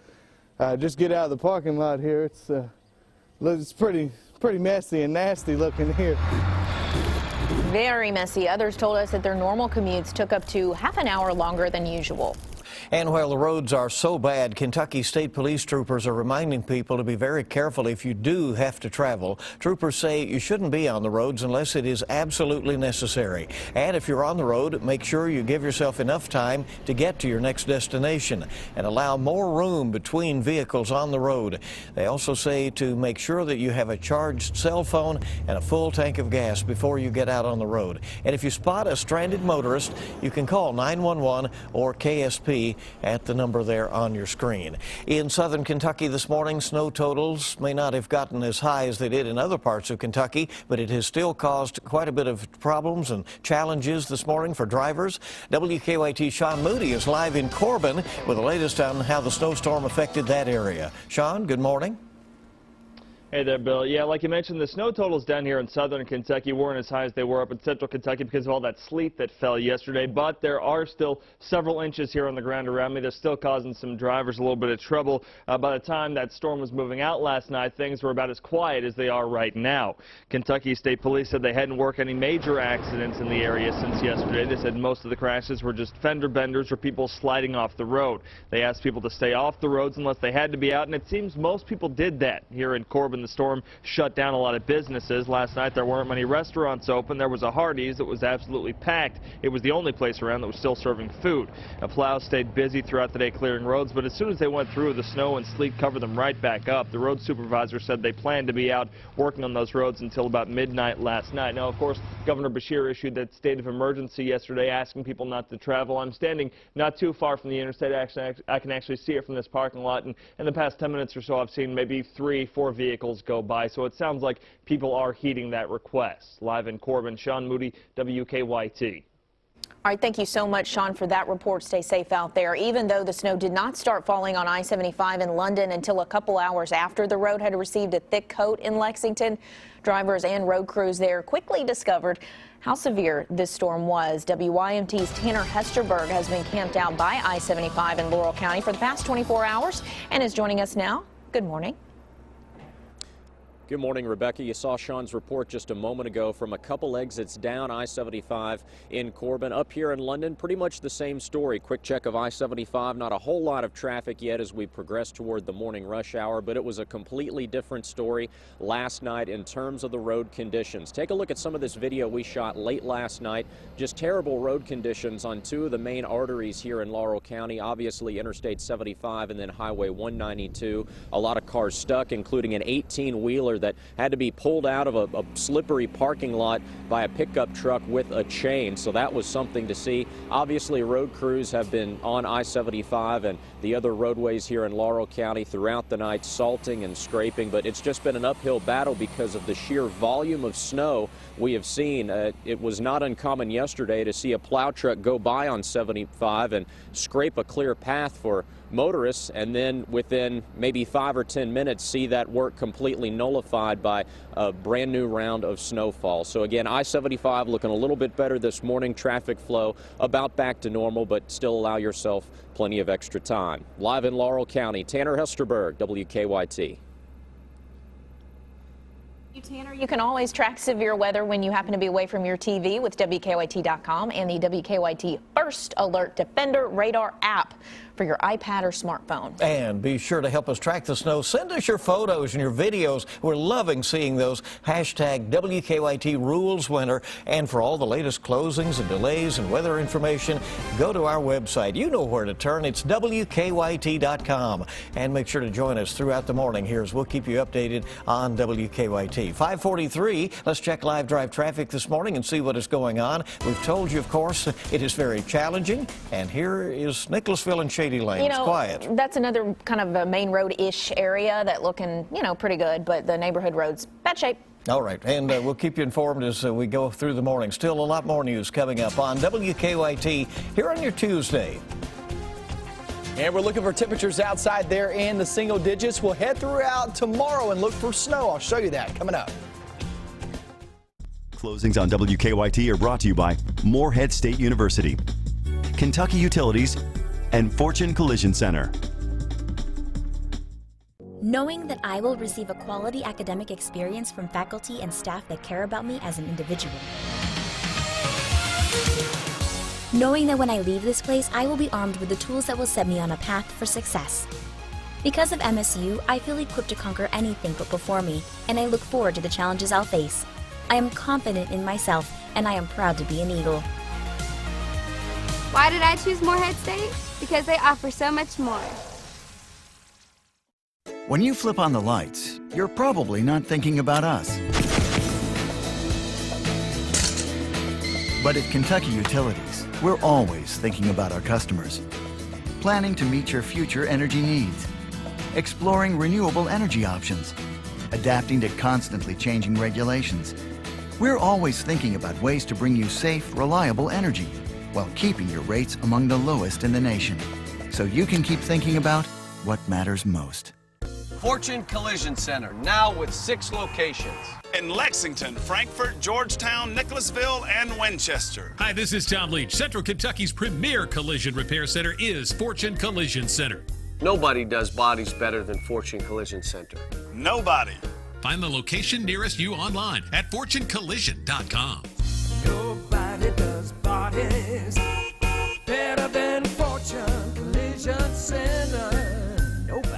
Just get out of the parking lot here. It's pretty messy and nasty looking here. Very messy. Others told us that their normal commutes took up to half an hour longer than usual. And while the roads are so bad, Kentucky State Police troopers are reminding people to be very careful if you do have to travel. Troopers say you shouldn't be on the roads unless it is absolutely necessary. And if you're on the road, make sure you give yourself enough time to get to your next destination and allow more room between vehicles on the road. They also say to make sure that you have a charged cell phone and a full tank of gas before you get out on the road. And if you spot a stranded motorist, you can call 911 or KSP at the number there on your screen. In southern Kentucky this morning, snow totals may not have gotten as high as they did in other parts of Kentucky, but it has still caused quite a bit of problems and challenges this morning for drivers. WKYT Sean Moody is live in Corbin with the latest on how the snowstorm affected that area. Sean, good morning. Hey there, Bill. Yeah, like you mentioned, the snow totals down here in southern Kentucky weren't as high as they were up in central Kentucky because of all that sleet that fell yesterday, but there are still several inches here on the ground around me. They're still causing some drivers a little bit of trouble. By the time that storm was moving out last night, things were about as quiet as they are right now. Kentucky State Police said they hadn't worked any major accidents in the area since yesterday. They said most of the crashes were just fender benders or people sliding off the road. They asked people to stay off the roads unless they had to be out, and it seems most people did that here in Corbin. The storm shut down a lot of businesses. Last night there weren't many restaurants open. There was a Hardee's that was absolutely packed. It was the only place around that was still serving food. Plows stayed busy throughout the day clearing roads, but as soon as they went through, the snow and sleet covered them right back up. The road supervisor said they planned to be out working on those roads until about midnight last night. Now, of course, Governor Beshear issued that state of emergency yesterday, asking people not to travel. I'm standing not too far from the interstate. Actually, I can actually see it from this parking lot, and in the past 10 minutes or so, I've seen maybe 3-4 vehicles go by, so it sounds like people are heeding that request. Live in Corbin, Sean Moody, WKYT. All right, thank you so much, Sean, for that report. Stay safe out there. Even though the snow did not start falling on I-75 in London until a couple hours after the road had received a thick coat in Lexington, drivers and road crews there quickly discovered how severe this storm was. WYMT's Tanner Hesterberg has been camped out by I-75 in Laurel County for the past 24 hours and is joining us now. Good morning. Good morning, Rebecca. You saw Sean's report just a moment ago from a couple exits down I-75 in Corbin. Up here in London, pretty much the same story. Quick check of I-75. Not a whole lot of traffic yet as we progress toward the morning rush hour, but it was a completely different story last night in terms of the road conditions. Take a look at some of this video we shot late last night. Just terrible road conditions on two of the main arteries here in Laurel County. Obviously, Interstate 75 and then Highway 192. A lot of cars stuck, including an 18-wheeler that had to be pulled out of a slippery parking lot by a pickup truck with a chain. So that was something to see. Obviously, road crews have been on I-75 and the other roadways here in Laurel County throughout the night, salting and scraping, but it's just been an uphill battle because of the sheer volume of snow we have seen. It was not uncommon yesterday to see a plow truck go by on 75 and scrape a clear path for motorists, and then within maybe 5 or 10 minutes see that work completely nullified by a brand new round of snowfall. So again, I-75 looking a little bit better this morning. Traffic flow about back to normal, but still allow yourself plenty of extra time. Live in Laurel County, Tanner Hesterberg, WKYT. Tanner, you can always track severe weather when you happen to be away from your TV with WKYT.com and the WKYT First Alert Defender Radar app for your iPad or smartphone. And be sure to help us track the snow. Send us your photos and your videos. We're loving seeing those. Hashtag WKYT Rules Winter. And for all the latest closings and delays and weather information, go to our website. You know where to turn. It's WKYT.com. And make sure to join us throughout the morning here as we'll keep you updated on WKYT. 5:43. Let's check live drive traffic this morning and see what is going on. We've told you, of course, it is very challenging. And here is Nicholasville and Shady Lane. You know, it's quiet. That's another kind of a main road-ish area that looking, pretty good, but the neighborhood roads, bad shape. All right, and we'll keep you informed as we go through the morning. Still a lot more news coming up on WKYT here on your Tuesday. And we're looking for temperatures outside there in the single digits. We'll head throughout tomorrow and look for snow. I'll show you that coming up. Closings on WKYT are brought to you by Morehead State University, Kentucky Utilities, and Fortune Collision Center. Knowing that I will receive a quality academic experience from faculty and staff that care about me as an individual. knowing that when I leave this place, I will be armed with the tools that will set me on a path for success. Because of MSU, I feel equipped to conquer anything put before me, and I look forward to the challenges I'll face. I am confident in myself, and I am proud to be an Eagle. Why did I choose Morehead State? Because they offer so much more. When you flip on the lights, you're probably not thinking about us. But at Kentucky Utilities, we're always thinking about our customers. Planning to meet your future energy needs. Exploring renewable energy options. Adapting to constantly changing regulations. We're always thinking about ways to bring you safe, reliable energy while keeping your rates among the lowest in the nation. So you can keep thinking about what matters most. Fortune Collision Center, now with 6 locations. In Lexington, Frankfort, Georgetown, Nicholasville, and Winchester. Hi, this is Tom Leach. Central Kentucky's premier collision repair center is Fortune Collision Center. Nobody does bodies better than Fortune Collision Center. Nobody. Find the location nearest you online at fortunecollision.com. Nobody does bodies better than Fortune Collision Center. Nobody.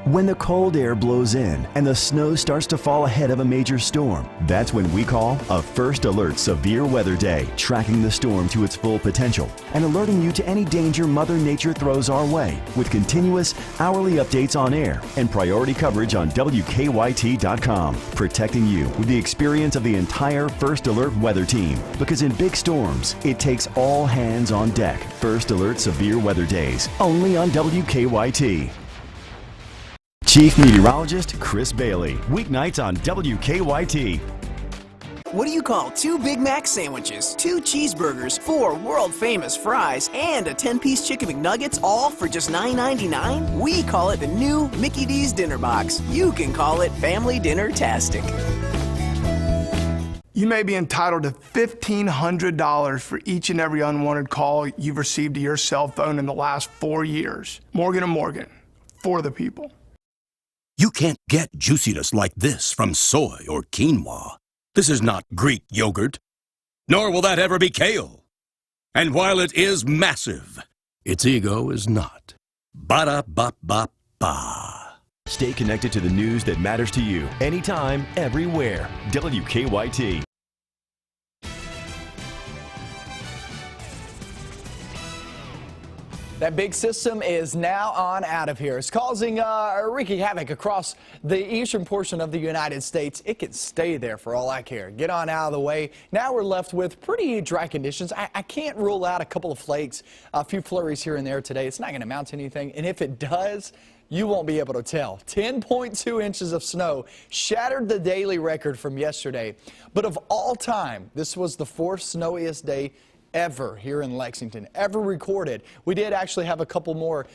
When the cold air blows in and the snow starts to fall ahead of a major storm, that's when we call a First Alert Severe Weather Day, tracking the storm to its full potential and alerting you to any danger Mother Nature throws our way with continuous hourly updates on air and priority coverage on WKYT.com, protecting you with the experience of the entire First Alert weather team. Because in big storms, it takes all hands on deck. First Alert Severe Weather Days, only on WKYT. Chief Meteorologist Chris Bailey, weeknights on WKYT. What do you call 2 Big Mac sandwiches, 2 cheeseburgers, 4 world-famous fries, and a 10-piece Chicken McNuggets, all for just $9.99? We call it the new Mickey D's Dinner Box. You can call it Family Dinner-tastic. You may be entitled to $1,500 for each and every unwanted call you've received to your cell phone in the last 4 years. Morgan & Morgan, for the people. You can't get juiciness like this from soy or quinoa. This is not Greek yogurt, nor will that ever be kale. And while it is massive, its ego is not. Ba-da-ba-ba-ba. Stay connected to the news that matters to you, anytime, everywhere. WKYT. That big system is now on out of here. It's causing wreaking havoc across the eastern portion of the United States. It can stay there for all I care. Get on out of the way. Now we're left with pretty dry conditions. I can't rule out a couple of flakes, a few flurries here and there today. It's not going to amount to anything. And if it does, you won't be able to tell. 10.2 inches of snow shattered the daily record from yesterday. But of all time, this was the 4th snowiest day ever here in Lexington, ever recorded. We did actually have a couple more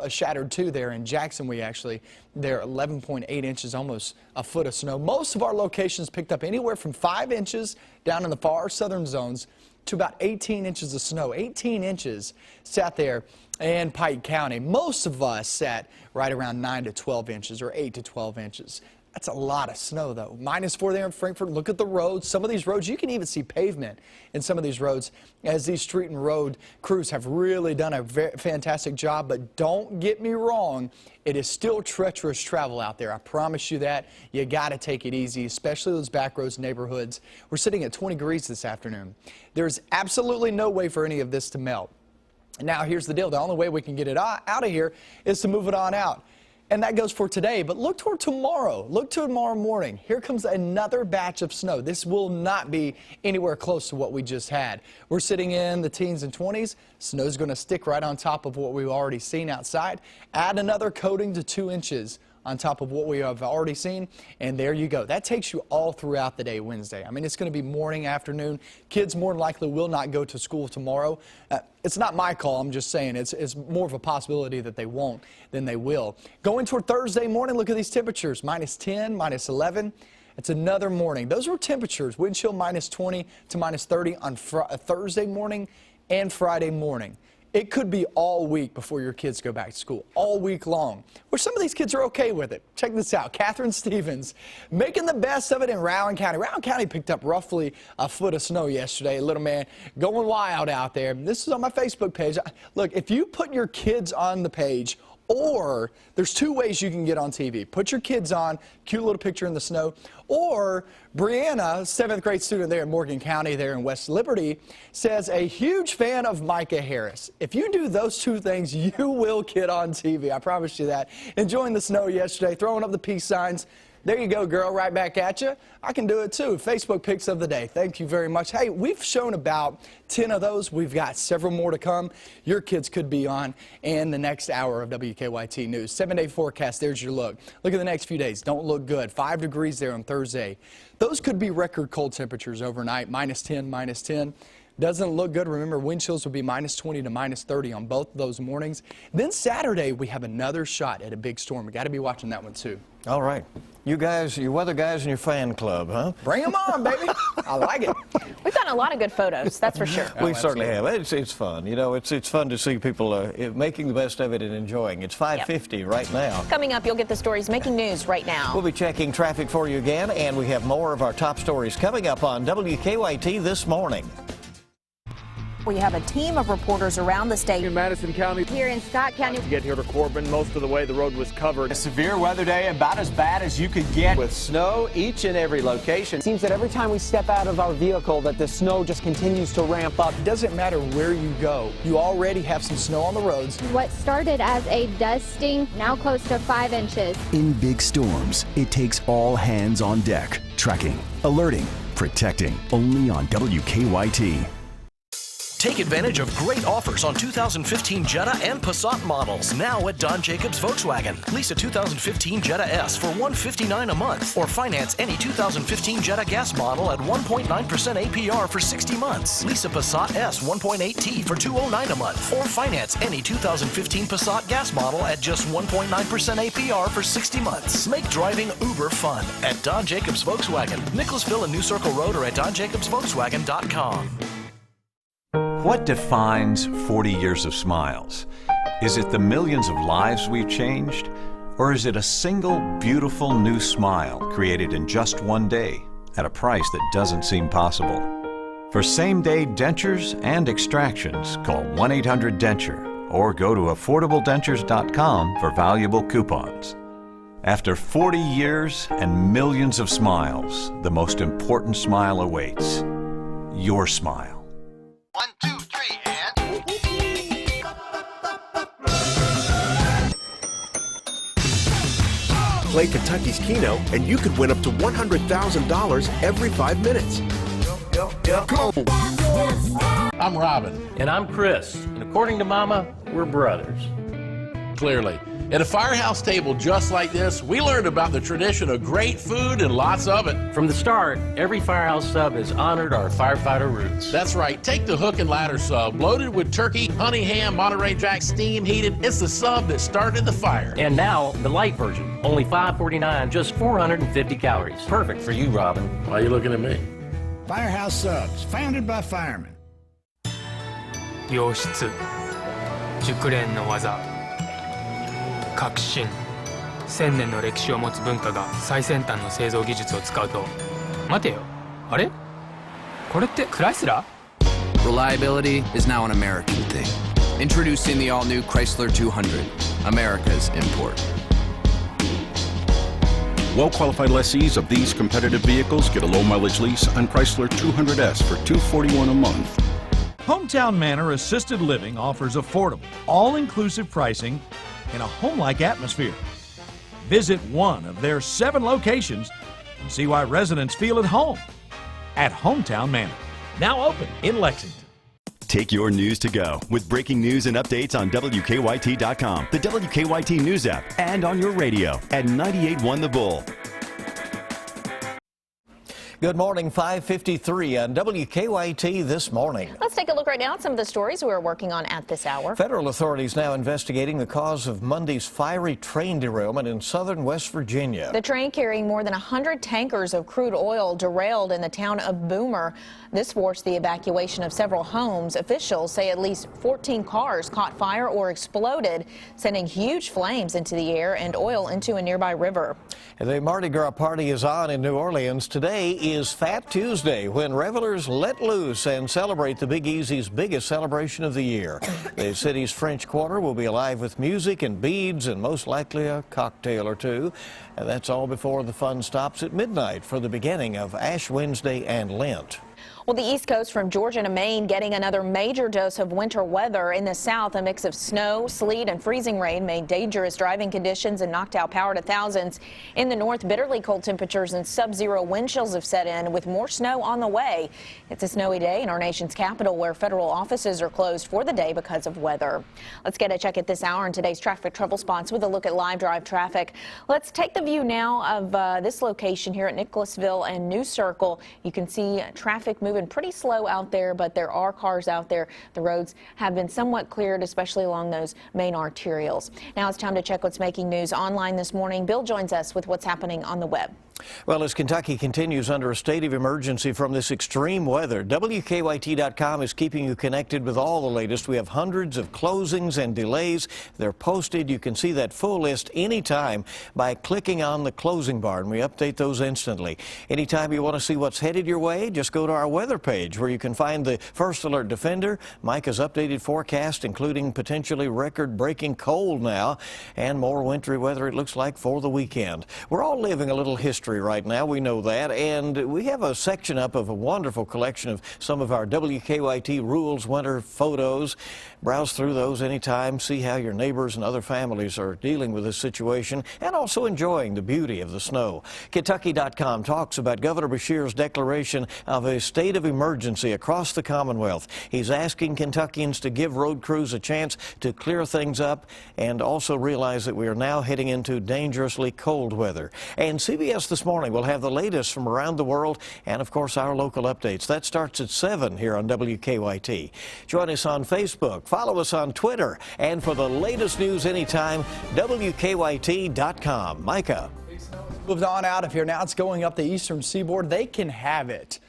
shattered too there in Jackson. We actually, there 11.8 inches, almost a foot of snow. Most of our locations picked up anywhere from 5 inches down in the far southern zones to about 18 inches of snow. 18 inches sat there in Pike County. Most of us sat right around 9 to 12 inches or 8 to 12 inches. That's a lot of snow, though. -4 there in Frankfort. Look at the roads. Some of these roads, you can even see pavement in some of these roads, as these street and road crews have really done a fantastic job. But don't get me wrong, it is still treacherous travel out there. I promise you that. You got to take it easy, especially those back roads neighborhoods. We're sitting at 20 degrees this afternoon. There's absolutely no way for any of this to melt. Now, here's the deal. The only way we can get it out of here is to move it on out. And that goes for today, but look toward tomorrow. Look to tomorrow morning. Here comes another batch of snow. This will not be anywhere close to what we just had. We're sitting in the teens and 20s. Snow's going to stick right on top of what we've already seen outside. Add another coating to 2 inches on top of what we have already seen, and there you go. That takes you all throughout the day Wednesday. I mean, it's going to be morning, afternoon. Kids more than likely will not go to school tomorrow. It's not my call. I'm just saying it's more of a possibility that they won't than they will. Going toward Thursday morning, look at these temperatures, -10, -11. It's another morning. Those were temperatures, wind chill -20 to -30 on Thursday morning and Friday morning. It could be all week before your kids go back to school, all week long, which some of these kids are okay with it. Check this out. Catherine Stevens making the best of it in Rowan County. Rowan County picked up roughly a foot of snow yesterday. Little man going wild out there. This is on my Facebook page. Look, if you put your kids on the page, or there's two ways you can get on TV. Put your kids on, cute little picture in the snow, or Brianna, 7th grade student there in Morgan County there in West Liberty, says a huge fan of Micah Harris. If you do those two things, you will get on TV. I promise you that. Enjoying the snow yesterday, throwing up the peace signs. There you go, girl, right back at you. I can do it too. Facebook pics of the day. Thank you very much. Hey, we've shown about 10 of those. We've got several more to come. Your kids could be on in the next hour of WKYT News. 7-day forecast, there's your look. Look at the next few days. Don't look good. 5 degrees there on Thursday. Those could be record cold temperatures overnight, -10, -10. Doesn't look good. Remember, wind chills will be -20 to -30 on both of those mornings. Then Saturday, we have another shot at a big storm. We got to be watching that one too. All right. You guys, your weather guys in your fan club, huh? Bring them on, baby. I like it. We've gotten a lot of good photos, that's for sure. We certainly have. It's fun. You know, it's fun to see people making the best of it and enjoying. It's 5:50 right now. Coming up, you'll get the stories making news right now. We'll be checking traffic for you again, and we have more of our top stories coming up on WKYT This Morning. We have a team of reporters around the state. In Madison County. Here in Scott County. To get here to Corbin, most of the way the road was covered. A severe weather day, about as bad as you could get, with snow each and every location. It seems that every time we step out of our vehicle that the snow just continues to ramp up. It doesn't matter where you go. You already have some snow on the roads. What started as a dusting, now close to 5 inches. In big storms, it takes all hands on deck. Tracking, alerting, protecting. Only on WKYT. Take advantage of great offers on 2015 Jetta and Passat models now at Don Jacobs Volkswagen. Lease a 2015 Jetta S for $159 a month, or finance any 2015 Jetta gas model at 1.9% APR for 60 months. Lease a Passat S 1.8T for $209 a month, or finance any 2015 Passat gas model at just 1.9% APR for 60 months. Make driving uber fun at Don Jacobs Volkswagen, Nicholasville and New Circle Road, or at donjacobsvolkswagen.com. What defines 40 years of smiles? Is it the millions of lives we've changed? Or is it a single beautiful new smile created in just one day at a price that doesn't seem possible? For same-day dentures and extractions, call 1-800-DENTURE or go to affordabledentures.com for valuable coupons. After 40 years and millions of smiles, the most important smile awaits. Your smile. 1, 2, 3, and... Play Kentucky's Keno, and you could win up to $100,000 every 5 minutes. Go! I'm Robin. And I'm Chris. And according to Mama, we're brothers. Clearly. At a firehouse table just like this, we learned about the tradition of great food and lots of it. From the start, every firehouse sub has honored our firefighter roots. That's right. Take the hook and ladder sub, loaded with turkey, honey ham, Monterey Jack, steam heated. It's the sub that started the fire. And now, the light version. Only $5.49, just 450 calories. Perfect for you, Robin. Why are you looking at me? Firehouse Subs, founded by firemen. 良質、熟練の技、革新、1000年の歴史を持つ文化が最先端の製造技術を使うと、待てよ、あれ？これってクライスラー？ Reliability is now an American thing. Introducing the all-new Chrysler 200, America's import. Well-qualified lessees of these competitive vehicles get a low-mileage lease on Chrysler 200S for $241 a month. Hometown Manor Assisted Living offers affordable, all-inclusive pricing in a home-like atmosphere. Visit one of their 7 locations and see why residents feel at home at Hometown Manor. Now open in Lexington. Take your news to go with breaking news and updates on WKYT.com, the WKYT News app, and on your radio at 98.1 The Bull. Good morning, 5:53 on WKYT This Morning. Let's take a look right now at some of the stories we're working on at this hour. Federal authorities now investigating the cause of Monday's fiery train derailment in southern West Virginia. The train carrying more than 100 tankers of crude oil derailed in the town of Boomer. This forced the evacuation of several homes. Officials say at least 14 cars caught fire or exploded, sending huge flames into the air and oil into a nearby river. The Mardi Gras party is on in New Orleans. Today is Fat Tuesday, when revelers let loose and celebrate the Big Easy's biggest celebration of the year. The city's French Quarter will be alive with music and beads and most likely a cocktail or two. And that's all before the fun stops at midnight for the beginning of Ash Wednesday and Lent. Well, the East Coast from Georgia to Maine getting another major dose of winter weather. In the south, a mix of snow, sleet, and freezing rain made dangerous driving conditions and knocked out power to thousands. In the north, bitterly cold temperatures and sub-zero wind chills have set in, with more snow on the way. It's a snowy day in our nation's capital, where federal offices are closed for the day because of weather. Let's get a check at this hour in today's traffic trouble spots with a look at live drive traffic. Let's take the view now of this location here at Nicholasville and New Circle. You can see traffic moving pretty slow out there, but there are cars out there. The roads have been somewhat cleared, especially along those main arterials. Now it's time to check what's making news online this morning. Bill joins us with what's happening on the web. Well, as Kentucky continues under a state of emergency from this extreme weather, WKYT.com is keeping you connected with all the latest. We have hundreds of closings and delays. They're posted. You can see that full list anytime by clicking on the closing bar, and we update those instantly. Anytime you want to see what's headed your way, just go to our weather page, where you can find the First Alert Defender, Micah's updated forecast, including potentially record-breaking cold now, and more wintry weather it looks like for the weekend. We're all living a little history right now, we know that, and we have a section up of a wonderful collection of some of our WKYT Rules winter photos. Browse through those anytime, see how your neighbors and other families are dealing with this situation, and also enjoying the beauty of the snow. Kentucky.com talks about Governor Beshear's declaration of a state of emergency across the Commonwealth. He's asking Kentuckians to give road crews a chance to clear things up and also realize that we are now heading into dangerously cold weather. And CBS This Morning will have the latest from around the world and, of course, our local updates. That starts at 7 here on WKYT. Join us on Facebook, follow us on Twitter, and for the latest news anytime, WKYT.com. Micah. Moved on out of here. Now it's going up the eastern seaboard. They can have it.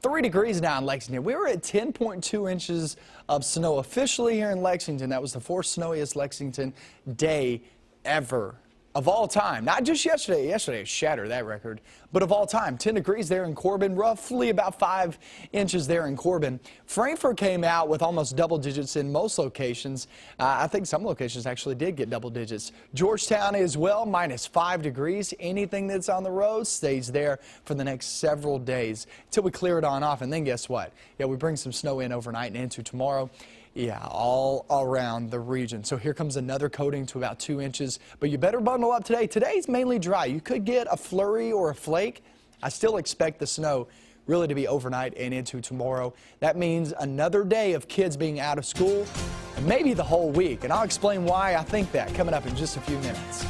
3 degrees now in Lexington. We were at 10.2 inches of snow officially here in Lexington. That was the 4th snowiest Lexington day ever. Of all time, not just yesterday. Yesterday shattered that record, but of all time. 10 degrees there in Corbin, roughly about 5 inches there in Corbin. Frankfort came out with almost double digits in most locations. I think some locations actually did get double digits. Georgetown as well, -5 degrees. Anything that's on the road stays there for the next several days until we clear it on off. And then guess what? Yeah, we bring some snow in overnight and into tomorrow. Yeah, all around the region. So here comes another coating to about 2 inches. But you better bundle up today. Today's mainly dry. You could get a flurry or a flake. I still expect the snow really to be overnight and into tomorrow. That means another day of kids being out of school, and maybe the whole week. And I'll explain why I think that coming up in just a few minutes.